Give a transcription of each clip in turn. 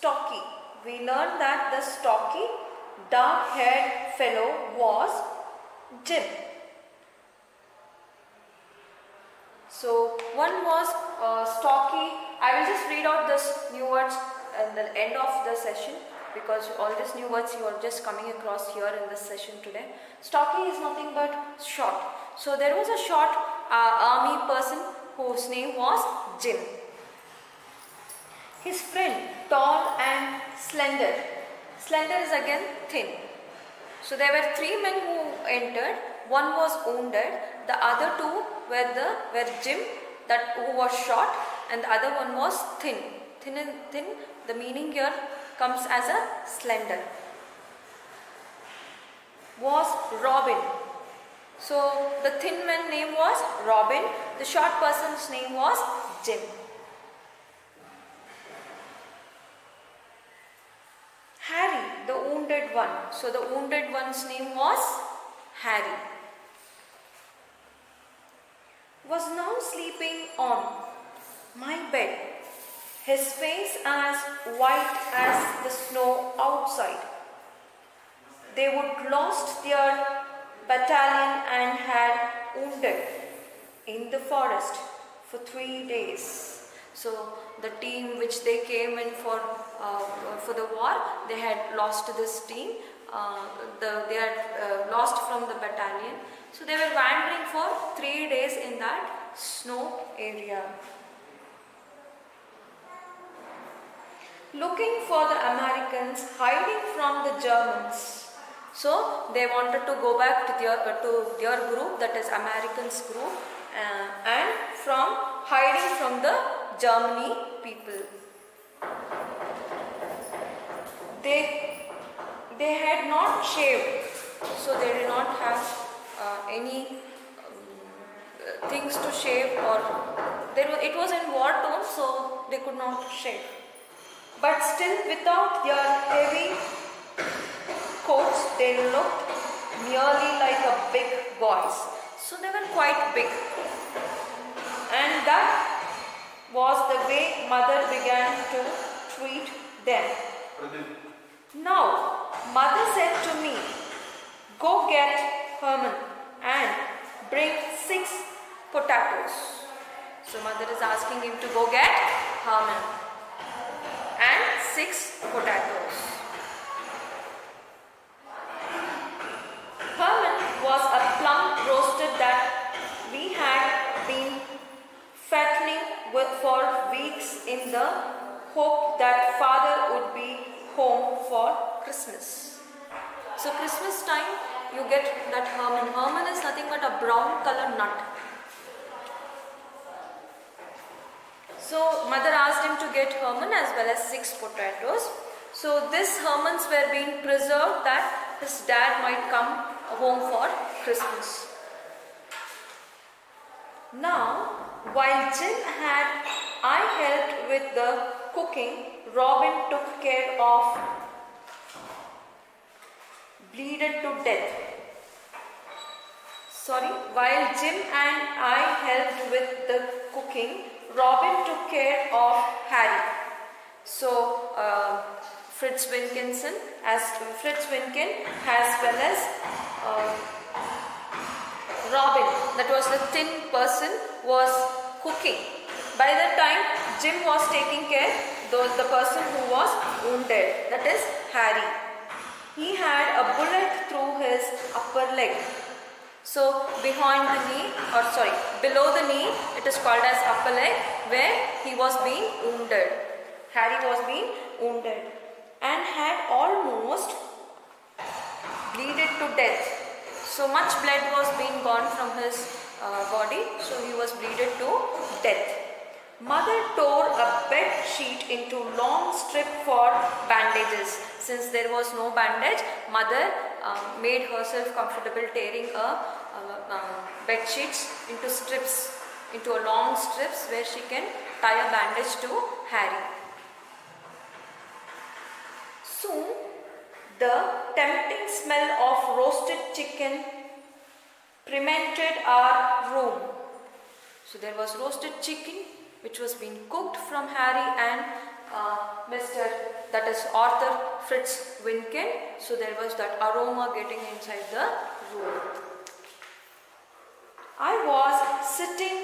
stocky. We learned that the stocky, dark-haired fellow was Jim. So one was stocky. I will just read out this new words at the end of the session, because all these new words you are just coming across here in this session today. Stocky is nothing but short. So there was a short army person whose name was Jim. His friend, tall and slender. Slender is again thin. So there were three men who entered. One was wounded. The other two were Jim, who was short, and the other one was thin. Thin. The meaning here comes as a slender. Was Robin. So the thin man's name was Robin. The short person's name was Jim. Harry, the wounded one. So the wounded one's name was Harry. Was now sleeping on my bed, his face as white as the snow outside. They would lost their battalion and had wounded in the forest for 3 days. So the team which they came in for the war, they had lost this team. They had lost from the battalion. So they were wandering for 3 days in that snow area. Looking for the Americans, hiding from the Germans. So they wanted to go back to their group, that is Americans group, and from hiding from the Germany people. They had not shaved, so they did not have any things to shave, or it was in war tone, so they could not shave. But still, without their heavy coats, they looked nearly like a big boys. So they were quite big, and that was the way mother began to treat them. Now, mother said to me, "Go get Herman and bring 6 potatoes." So mother is asking him to go get Herman and 6 potatoes. Herman was a plum roasted that we had been fattening for weeks in the hope that father would be home for Christmas. So Christmas time you get that Herman. Herman is nothing but a brown color nut. So mother asked him to get Herman as well as 6 potatoes. So these Hermans were being preserved that his dad might come home for Christmas. Now, while I helped with the cooking, Robin took care of bleeded to death. While Jim and I helped with the cooking, Robin took care of Harry. So Fritz Winkin as well as Robin, that was the thin person, was cooking. By the time Jim was taking care of the person who was wounded, that is Harry. He had a bullet through his upper leg. So below the knee, it is called as upper leg, where he was being wounded. Harry was being wounded and had almost bleeded to death. So much blood was being gone from his body, so he was bleeded to death. Mother tore a bed sheet into long strip for bandages. Since there was no bandage, mother made herself comfortable tearing bed sheets into strips, into a long strips where she can tie a bandage to Harry. Soon, the tempting smell of roasted chicken permeated our room. So there was roasted chicken which was being cooked from Harry and that is Arthur Fritz Winken. So there was that aroma getting inside the room. I was sitting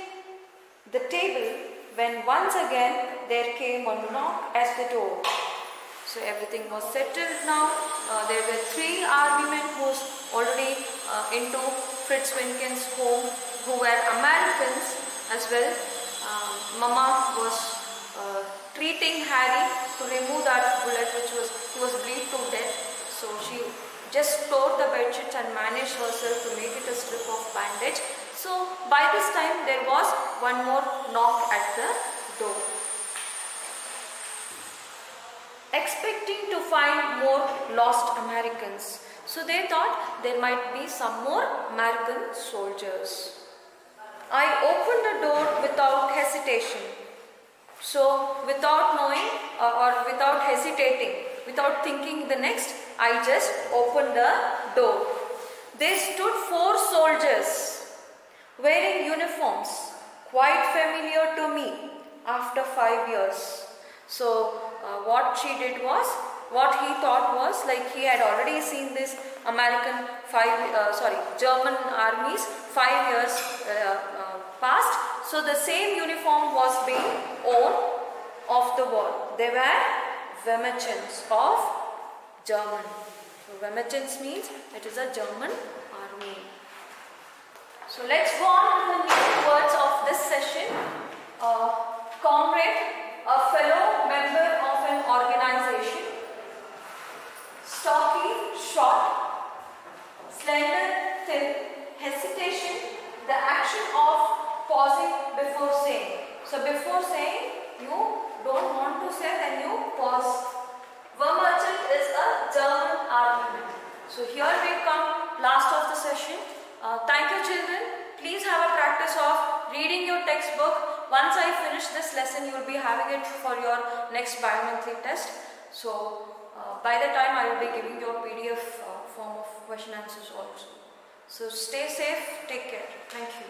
the table when once again there came a knock at the door. So everything was settled now. There were 3 army men who was already into Fritz Winken's home, who were Americans as well. Mama was treating Harry to remove that bullet which he was bleed to death. So she just tore the bedsheets and managed herself to make it a strip of bandage. So by this time there was one more knock at the door. Expecting to find more lost Americans. So they thought there might be some more American soldiers. I opened the door without hesitation. So without knowing or without hesitating, without thinking the next, I just opened the door. There stood 4 soldiers wearing uniforms, quite familiar to me after 5 years. So what she did was, what he thought was, like he had already seen this German armies 5 years past. So the same uniform was being worn off the wall. They were Wehrmachens of German. So Wehrmachens means it is a German army. So let's go on to the new words of this session. Comrade, a fellow member of an organization. Stocky, short. Slender, thin. Hesitation, the action of pausing before saying. So before saying, you don't want to say, then you pause. Wehrmacht is a German army. So here we come, last of the session. Thank you children. Please have a practice of reading your textbook. Once I finish this lesson, you will be having it for your next bi-monthly test. So by the time I will be giving you a PDF form of question answers also. So stay safe, take care. Thank you.